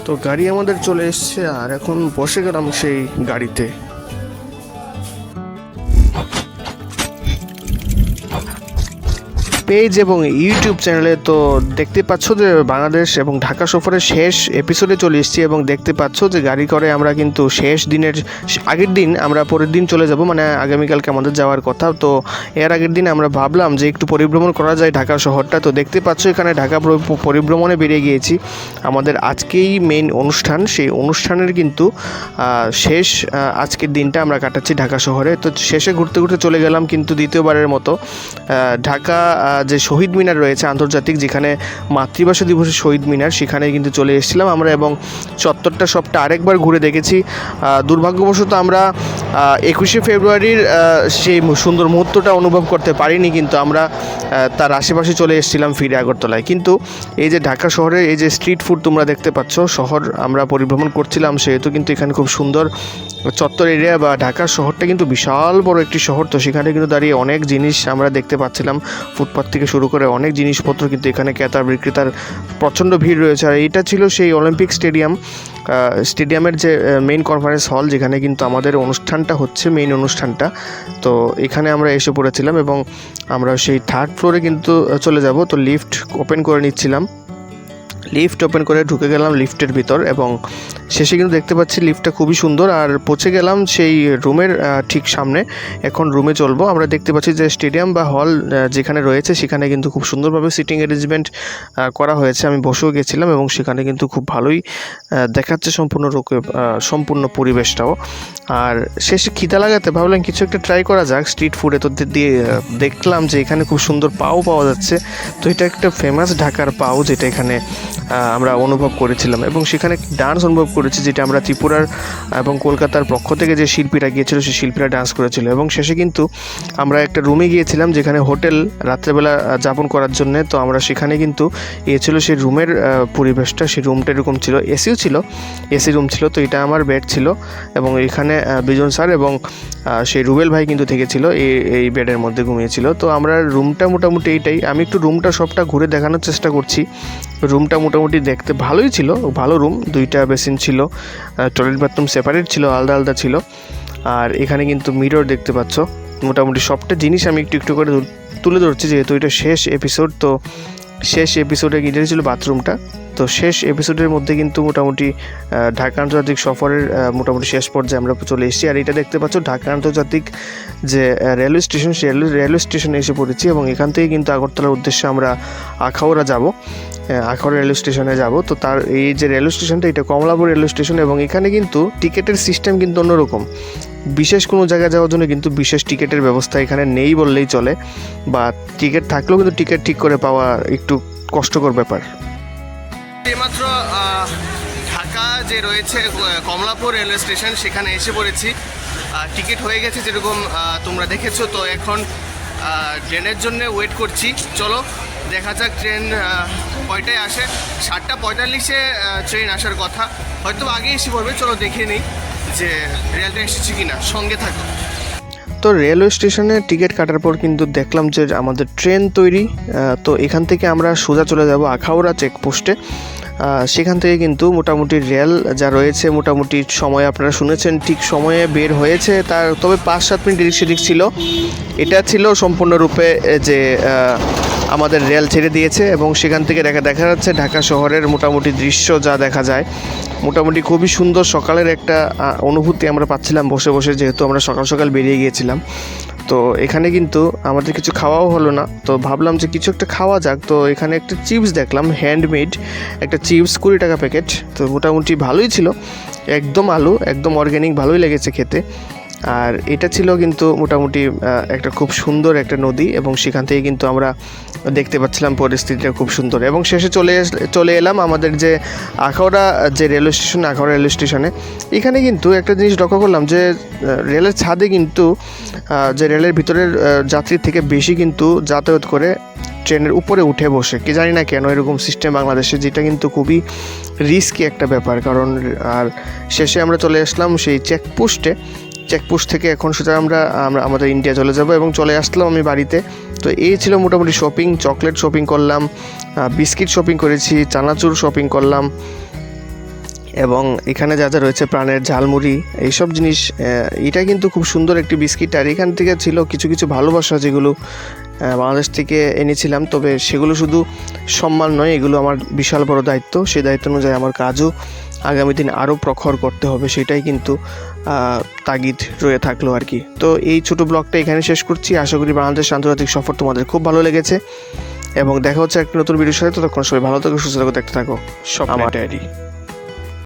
তো গাড়ি আমাদের চলে এসছে আর এখন বসে গেলাম সেই গাড়িতে। পেজ এবং ইউটিউব চ্যানেলে তো দেখতে পাচ্ছ যে বাংলাদেশ এবং ঢাকা সফরের শেষ এপিসোডে চলে এসেছি এবং দেখতে পাচ্ছ যে গাড়ি করে আমরা কিন্তু শেষ দিনের আগের দিন আমরা পরের দিন চলে যাব, মানে আগামীকালকে আমাদের যাওয়ার কথা। তো এর আগের দিন আমরা ভাবলাম যে একটু পরিভ্রমণ করা যায় ঢাকা শহরটা। তো দেখতে পাচ্ছ এখানে ঢাকা পরিভ্রমণে বেরিয়ে গিয়েছি। আমাদের আজকেই মেইন অনুষ্ঠান, সেই অনুষ্ঠানের কিন্তু শেষ আজকের দিনটা আমরা কাটাচ্ছি ঢাকা শহরে। তো শেষে ঘুরতে ঘুরতে চলে গেলাম কিন্তু দ্বিতীয়বারের মতো ঢাকা যে শহীদ মিনার রয়েছে আন্তর্জাতিক, যেখানে মাতৃভাষা দিবসের শহীদ মিনার, সেখানে কিন্তু চলে এসেছিলাম আমরা এবং চত্বরটা সবটা আরেকবার ঘুরে দেখেছি। দুর্ভাগ্যবশত আমরা 21শে ফেব্রুয়ারির সেই সুন্দর মুহূর্তটা অনুভব করতে পারিনি, কিন্তু আমরা তার আশেপাশে চলে এসেছিলাম ফিরে আগরতলায়। কিন্তু এই যে ঢাকা শহরের এই যে স্ট্রিট ফুড তোমরা দেখতে পাচ্ছ, শহর আমরা পরিভ্রমণ করছিলাম, সেহেতু কিন্তু এখানে খুব সুন্দর চত্বর এরিয়া বা ঢাকা শহরটা কিন্তু বিশাল বড় একটি শহর। তো সেখানে কিন্তু দাঁড়িয়ে অনেক জিনিস আমরা দেখতে পাচ্ছিলাম, ফুটপাথ থেকে শুরু করে অনেক জিনিসপত্র কিন্তু এখানে ক্রেতা বিক্রেতার প্রচণ্ড ভিড় রয়েছে। আর এটা ছিল সেই অলিম্পিক স্টেডিয়ামের যে মেইন কনফারেন্স হল, যেখানে কিন্তু আমাদের অনুষ্ঠানটা হচ্ছে, মেইন অনুষ্ঠানটা। তো এখানে আমরা এসে পড়েছিলাম এবং আমরা সেই থার্ড ফ্লোরে কিন্তু চলে যাব। তো লিফট ওপেন করে নিচ্ছিলাম, লিফট ওপেন করে ঢুকে গেলাম লিফটের ভিতর এবং শেষে কিন্তু দেখতে পাচ্ছি লিফটটা খুবই সুন্দর। আর পৌঁছে গেলাম সেই রুমের ঠিক সামনে। এখন রুমে চলবো। আমরা দেখতে পাচ্ছি যে স্টেডিয়াম বা হল যেখানে রয়েছে সেখানে কিন্তু খুব সুন্দরভাবে সিটিং অ্যারেঞ্জমেন্ট করা হয়েছে। আমি বসেও গেছিলাম এবং সেখানে কিন্তু খুব ভালোই দেখাচ্ছে সম্পূর্ণ পরিবেশটাও। আর শেষে খিদা লাগাতে ভাবলাম কিছু একটা ট্রাই করা যাক স্ট্রিট ফুডে। তো দিয়ে দেখলাম যে এখানে খুব সুন্দর পাও পাওয়া যাচ্ছে। তো এটা একটা ফেমাস ঢাকার পাও, যেটা এখানে আমরা অনুভব করেছিলাম এবং সেখানে ডান্স অনুভব করেছি, যেটা আমরা ত্রিপুরার এবং কলকাতার পক্ষ থেকে যে শিল্পীরা গিয়েছিল সেই শিল্পীরা ডান্স করেছিল। এবং শেষে কিন্তু আমরা একটা রুমে গিয়েছিলাম, যেখানে হোটেল রাত্রেবেলা যাপন করার জন্য। তো আমরা সেখানে কিন্তু ছিল সেই রুমের পরিবেশটা, সেই রুমটা এরকম ছিল, এসিও ছিল, এসি রুম ছিল। তো এটা আমার বেড ছিল এবং এখানে বিজন স্যার এবং সেই রুবেল ভাই কিন্তু থেকেছিল, এই বেডের মধ্যে ঘুমিয়েছিল। তো আমরা রুমটা মোটামুটি এইটাই। আমি একটু রুমটা সবটা ঘুরে দেখানোর চেষ্টা করছি। রুমটা মোটামুটি দেখতে ভালোই ছিল, ভালো রুম, 2টা বেসিন ছিল, টয়লেট বাথরুম সেপারেট ছিল, আলাদা আলাদা ছিল। আর এখানে কিন্তু মিরর দেখতে পাচ্ছ। মোটামুটি সবটা জিনিস আমি একটু একটু করে তুলে ধরছি, যেহেতু এটা শেষ এপিসোড। তো শেষ এপিসোডে এটা ছিল বাথরুমটা। তো শেষ এপিসোডের মধ্যে কিন্তু মোটামুটি ঢাকা আন্তর্জাতিক সফরের মোটামুটি শেষ পর্যায়ে আমরা চলে এসেছি। আর এটা দেখতে পাচ্ছ ঢাকা আন্তর্জাতিক যে রেলওয়ে স্টেশন, সেই রেলওয়ে স্টেশনে এসে পড়েছি এবং এখান থেকে কিন্তু আগরতলার উদ্দেশ্যে আমরা আখাউড়া যাব, আখাউড়া রেলওয়ে স্টেশনে যাব। তো তার এই যে রেলওয়ে স্টেশনটা, এটা কমলাপুর রেলওয়ে স্টেশন এবং এখানে কিন্তু টিকিটের সিস্টেম কিন্তু অন্যরকম। বিশেষ কোনো জায়গায় যাওয়ার জন্য কিন্তু বিশেষ টিকিটের ব্যবস্থা এখানে নেই বললেই চলে, বা টিকিট থাকলেও কিন্তু টিকিট ঠিক করে পাওয়া একটু কষ্টকর ব্যাপার। এইমাত্র ঢাকা যে রয়েছে কমলাপুর রেলওয়ে স্টেশন, সেখানে এসে পড়েছি। টিকিট হয়ে গেছে যেরকম তোমরা দেখেছো। তো এখন ট্রেনের জন্য ওয়েট করছি। চলো দেখা যাক ট্রেন কয়টায় আসে। 7:45-এ ট্রেন আসার কথা, হয়তো আগে এসে পড়বে। চলো দেখে নিই যে রেল ট্রেন এসেছে কিনা, সঙ্গে থাকো। তো রেলওয়ে স্টেশনে টিকিট কাটার পর কিন্তু দেখলাম যে আমাদের ট্রেন তৈরি। তো এখান থেকে আমরা সোজা চলে যাব আখাউড়া চেকপোস্টে। সেখান থেকে কিন্তু মোটামুটি রেল যা রয়েছে মোটামুটি সময় আপনারা শুনেছেন, ঠিক সময়ে বের হয়েছে। তার তবে 5-7 মিনিট এদিক সেদিক ছিল। এটা ছিল সম্পূর্ণরূপে যে আমাদের রেল ছেড়ে দিয়েছে এবং সেখান থেকে দেখা যাচ্ছে ঢাকা শহরের মোটামুটি দৃশ্য যা দেখা যায়। মোটামুটি খুবই সুন্দর সকালের একটা অনুভূতি আমরা পাচ্ছিলাম বসে বসে, যেহেতু আমরা সকাল সকাল বেরিয়ে গিয়েছিলাম। তো এখানে কিন্তু আমাদের কিছু খাওয়াও হলো না, তো ভাবলাম যে কিছু একটা খাওয়া যাক। তো এখানে একটা চিপস দেখলাম, হ্যান্ডমেড একটা চিপস, 20 টাকা প্যাকেট। তো মোটামুটি ভালোই ছিল, একদম আলু, একদম অর্গ্যানিক, ভালোই লেগেছে খেতে। আর এটা ছিল কিন্তু মোটামুটি একটা খুব সুন্দর একটা নদী এবং সেখান থেকে কিন্তু আমরা দেখতে পাচ্ছিলাম পরিস্থিতিটা খুব সুন্দর। এবং শেষে চলে এলাম আমাদের যে আখাউড়া যে রেলওয়ে স্টেশন, আখাউড়া রেলওয়ে স্টেশনে। এখানে কিন্তু একটা জিনিস লক্ষ্য করলাম যে রেলের ছাদে কিন্তু যে রেলের ভিতরের যাত্রীর থেকে বেশি কিন্তু যাতায়াত করে ট্রেনের উপরে উঠে বসে। কি জানি না কেন এরকম সিস্টেম বাংলাদেশে, যেটা কিন্তু খুবই রিস্কি একটা ব্যাপার। কারণ আর শেষে আমরা চলে আসলাম সেই চেকপোস্ট থেকে। এখন সেটা আমরা আমাদের ইন্ডিয়া চলে যাব এবং চলে আসলাম আমি বাড়িতে। তো এই ছিল মোটামুটি শপিং। চকলেট শপিং করলাম, বিস্কিট শপিং করেছি, চানাচুর শপিং করলাম, এবং এখানে যা যা রয়েছে প্রাণের ঝালমুড়ি এইসব জিনিস, এটা কিন্তু খুব সুন্দর একটি বিস্কিট। আর এখান থেকে ছিল কিছু কিছু ভালোবাসা, যেগুলো বাংলাদেশ থেকে এনেছিলাম। তবে সেগুলো শুধু সম্মান নয়, এগুলো আমার বিশাল বড় দায়িত্ব। সেই দায়িত্ব অনুযায়ী আমার কাজও আগামী দিন আরও প্রখর করতে হবে, সেটাই কিন্তু তাগিদ রয়ে থাকলো আর কি। তো এই ছোটো ব্লগটা এখানে শেষ করছি। আশা করি বাংলাদেশ আন্তর্জাতিক সফর তোমাদের খুব ভালো লেগেছে এবং দেখা হচ্ছে একটা নতুন ভিডিওর সাথে। ততক্ষণ সবাই ভালো থাকো, সুস্থ থাকো, দেখতে থাকো আমার ডায়েরি।